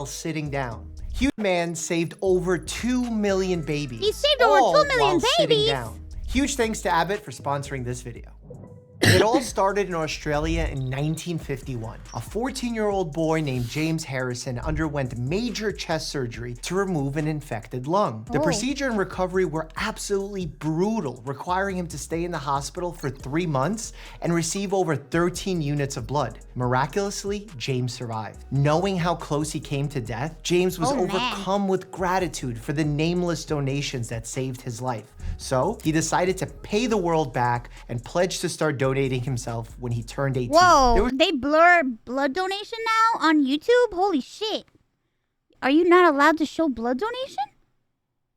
sitting down. Huge man saved over 2 million babies. He saved over 2 million while sitting babies? down. Huge thanks to Abbott for sponsoring this video. It all started in Australia in 1951. A 14-year-old boy named James Harrison underwent major chest surgery to remove an infected lung. The procedure and recovery were absolutely brutal, requiring him to stay in the hospital for 3 months and receive over 13 units of blood. Miraculously, James survived. Knowing how close he came to death, James was overcome with gratitude for the nameless donations that saved his life. So he decided to pay the world back and pledged to start donating himself when he turned 18. Whoa, they blur blood donation now on YouTube? Holy shit. Are you not allowed to show blood donation?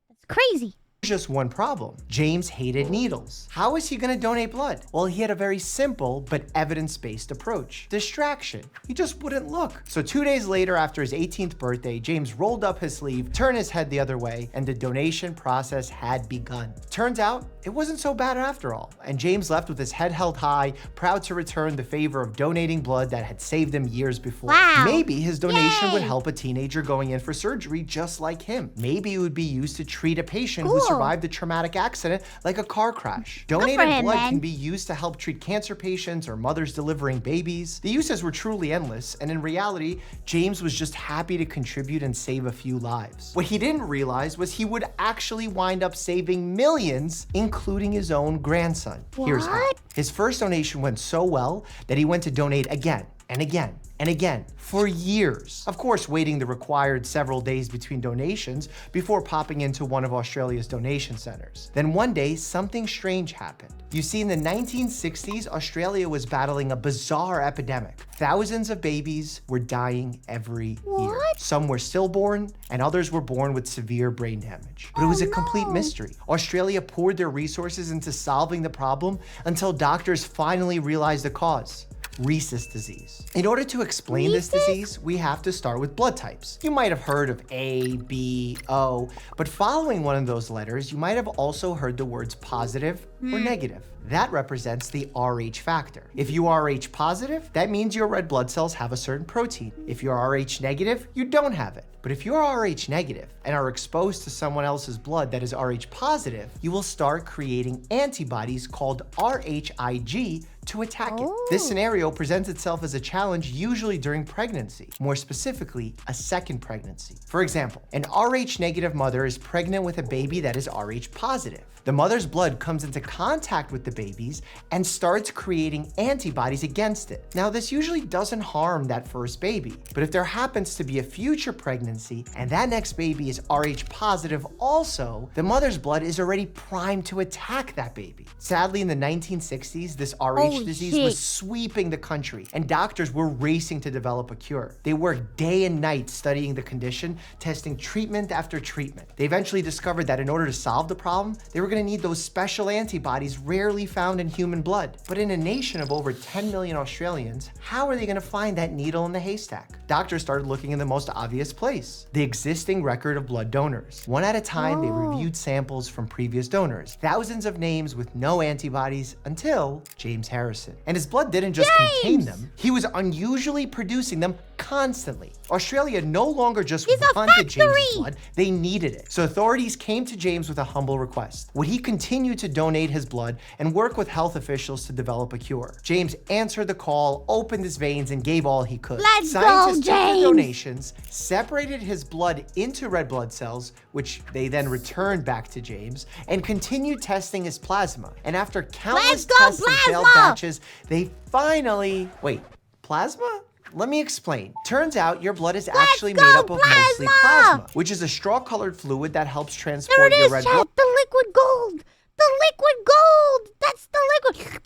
That's crazy. Just one problem. James hated needles. How is he gonna donate blood? Well, he had a very simple but evidence-based approach. Distraction. He just wouldn't look. So 2 days later, after his 18th birthday, James rolled up his sleeve, turned his head the other way, and the donation process had begun. Turns out, it wasn't so bad after all, and James left with his head held high, proud to return the favor of donating blood that had saved him years before. Wow. Maybe his donation would help a teenager going in for surgery just like him. Maybe it would be used to treat a patient who survived a traumatic accident like a car crash. Donated blood can be used to help treat cancer patients or mothers delivering babies. The uses were truly endless, and in reality, James was just happy to contribute and save a few lives. What he didn't realize was he would actually wind up saving millions, including his own grandson. Here's how. His first donation went so well that he went to donate again and again and again for years. Of course, waiting the required several days between donations before popping into one of Australia's donation centers. Then one day, something strange happened. You see, in the 1960s, Australia was battling a bizarre epidemic. Thousands of babies were dying every year. Some were stillborn, and others were born with severe brain damage. But it was a complete mystery. Australia poured their resources into solving the problem until doctors finally realized the cause. Rhesus disease. In order to explain this disease, we have to start with blood types. You might have heard of A, B, O, but following one of those letters, you might have also heard the words positive or negative. That represents the Rh factor. If you are Rh positive, that means your red blood cells have a certain protein. If you're Rh negative, you don't have it. But if you're Rh negative and are exposed to someone else's blood that is Rh positive, you will start creating antibodies called Rhig to attack it. This scenario presents itself as a challenge usually during pregnancy, more specifically, a second pregnancy. For example, an Rh negative mother is pregnant with a baby that is Rh positive. The mother's blood comes into contact with the baby's and starts creating antibodies against it. Now, this usually doesn't harm that first baby, but if there happens to be a future pregnancy and that next baby is Rh positive also, the mother's blood is already primed to attack that baby. Sadly, in the 1960s, this Rh disease was sweeping the country, and doctors were racing to develop a cure. They worked day and night studying the condition, testing treatment after treatment. They eventually discovered that in order to solve the problem, they were going to need those special antibodies rarely found in human blood. But in a nation of over 10 million Australians, how are they going to find that needle in the haystack? Doctors started looking in the most obvious place, the existing record of blood donors. One at a time, they reviewed samples from previous donors, thousands of names with no antibodies until James Harrison. And his blood didn't just contain them, he was unusually producing them constantly. Australia no longer just wanted James' blood, they needed it. So authorities came to James with a humble request. Would he continue to donate his blood and work with health officials to develop a cure? James answered the call, opened his veins, and gave all he could. Scientists took the donations, separated his blood into red blood cells, which they then returned back to James, and continued testing his plasma. And after countless tests and failed batches, they finally... Wait, plasma? Let me explain. Turns out your blood is actually made up of mostly plasma, which is a straw-colored fluid that helps transport your red blood. The liquid gold! The liquid gold! That's the liquid...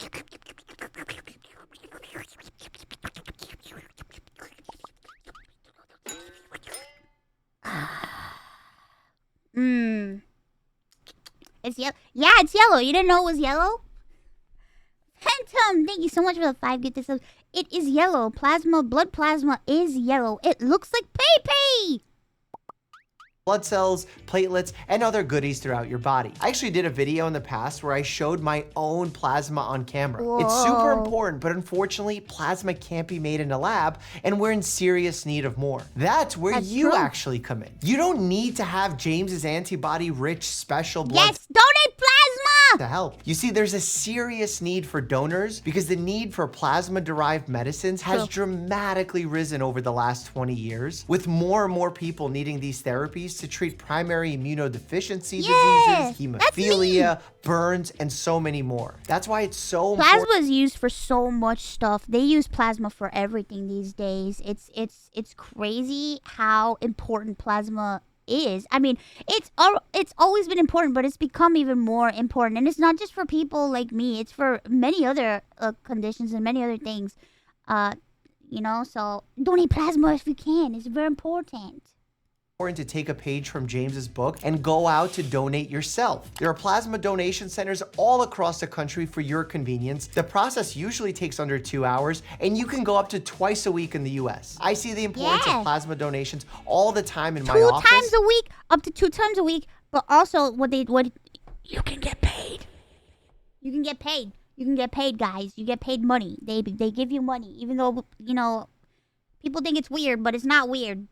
It's yellow. Yeah, it's yellow. You didn't know it was yellow? Phantom, thank you so much for the 5 gifted subs. It is yellow. Plasma, blood plasma is yellow. It looks like pee-pee! blood cells, platelets, and other goodies throughout your body. I actually did a video in the past where I showed my own plasma on camera. Whoa. It's super important, but unfortunately, plasma can't be made in a lab, and we're in serious need of more. That's where you actually come in. You don't need to have James's antibody-rich special blood. Yes, donate plasma! To help. You see, there's a serious need for donors because the need for plasma-derived medicines has dramatically risen over the last 20 years, with more and more people needing these therapies to treat primary immunodeficiency diseases, hemophilia, burns, and so many more. That's why it's so important. Plasma is used for so much stuff. They use plasma for everything these days. It's crazy how important plasma is. I mean, it's always been important, but it's become even more important. And it's not just for people like me. It's for many other conditions and many other things. You know, so donate plasma if you can. It's very important. To take a page from James's book and go out to donate yourself. There are plasma donation centers all across the country for your convenience. The process usually takes under 2 hours, and you can go up to twice a week in the US. I see the importance of plasma donations all the time in my office. 2 times a week, up to 2 times a week, but also what you can get paid. You can get paid. You can get paid, guys. You get paid money. They give you money, even though, you know, people think it's weird, but it's not weird.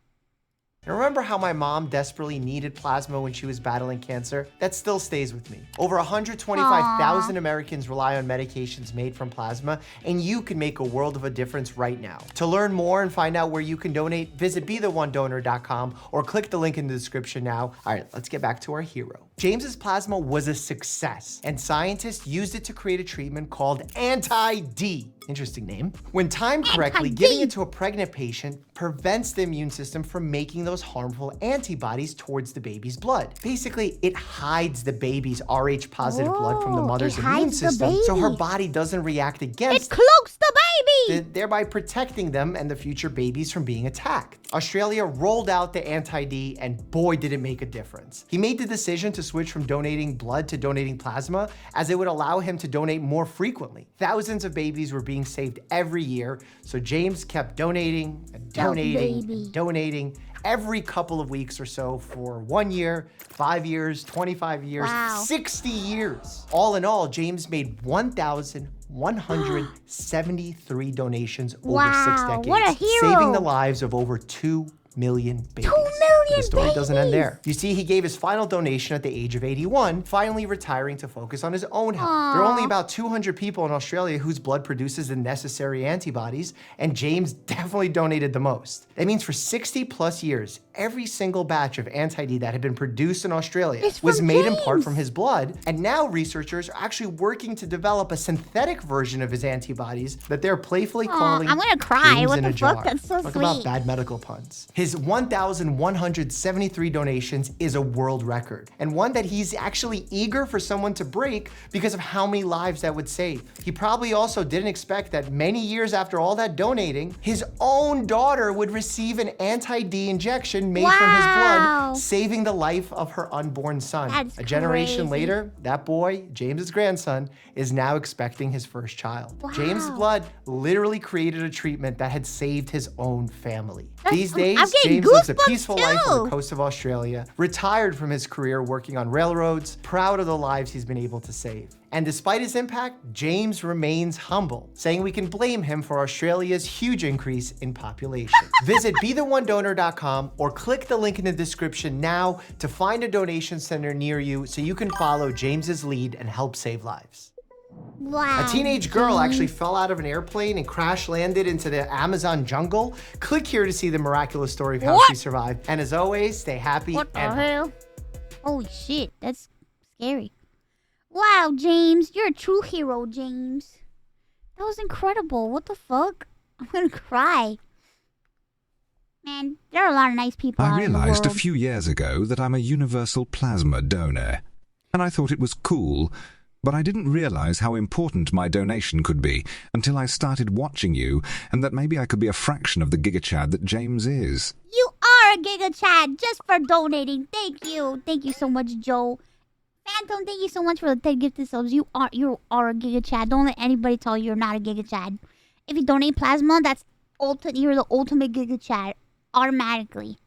And remember how my mom desperately needed plasma when she was battling cancer? That still stays with me. Over 125,000 Americans rely on medications made from plasma, and you can make a world of a difference right now. To learn more and find out where you can donate, visit BeTheOneDonor.com or click the link in the description now. All right, let's get back to our hero. James's plasma was a success, and scientists used it to create a treatment called Anti-D. Interesting name. When timed correctly, giving it to a pregnant patient prevents the immune system from making those harmful antibodies towards the baby's blood. Basically, it hides the baby's Rh positive blood from the mother's immune system, so her body doesn't react against it. Cloaks the baby! Thereby protecting them and the future babies from being attacked. Australia rolled out the Anti-D, and boy, did it make a difference. He made the decision to switch from donating blood to donating plasma, as it would allow him to donate more frequently. Thousands of babies were being saved every year, so James kept donating and donating and donating every couple of weeks or so for 1 year, 5 years, 25 years, 60 years. All in all, James made 1,173 donations over 6 decades, what a hero. saving the lives of over 2 million babies. 2 million The story doesn't end there. You see, he gave his final donation at the age of 81, finally retiring to focus on his own health. There are only about 200 people in Australia whose blood produces the necessary antibodies, and James definitely donated the most. That means for 60 plus years, every single batch of Anti-D that had been produced in Australia was made in part from his blood, and now researchers are actually working to develop a synthetic version of his antibodies that they're playfully calling I'm gonna cry. James What in the a fuck? jar. That's so Talk sweet. about bad medical puns. His 1,173 donations is a world record, and one that he's actually eager for someone to break because of how many lives that would save. He probably also didn't expect that many years after all that donating, his own daughter would receive an Anti-D injection made from his blood, saving the life of her unborn son. That's a generation crazy. later, that boy, James's grandson, is now expecting his first child. James's blood literally created a treatment that had saved his own family. These days, James lives a peaceful life on the coast of Australia, retired from his career working on railroads, proud of the lives he's been able to save. And despite his impact, James remains humble, saying we can blame him for Australia's huge increase in population. Visit BeTheOneDonor.com or click the link in the description now to find a donation center near you so you can follow James's lead and help save lives. Wow. A teenage girl actually fell out of an airplane and crash landed into the Amazon jungle. Click here to see the miraculous story of how she survived. And as always, stay happy What the and hell? Holy shit, that's scary. Wow, James, you're a true hero, James. That was incredible. What the fuck? I'm gonna cry. Man, there are a lot of nice people out I in the realized a world. few years ago that I'm a universal plasma donor, and I thought it was cool, but I didn't realize how important my donation could be until I started watching you, and that maybe I could be a fraction of the gigachad that James is. You are a Giga Chad just for donating. Thank you. Thank you so much, Joe. Phantom, thank you so much for the gift subs. You are a Giga Chad. Don't let anybody tell you you're not a Giga Chad. If you donate plasma, you're the ultimate Giga Chad automatically.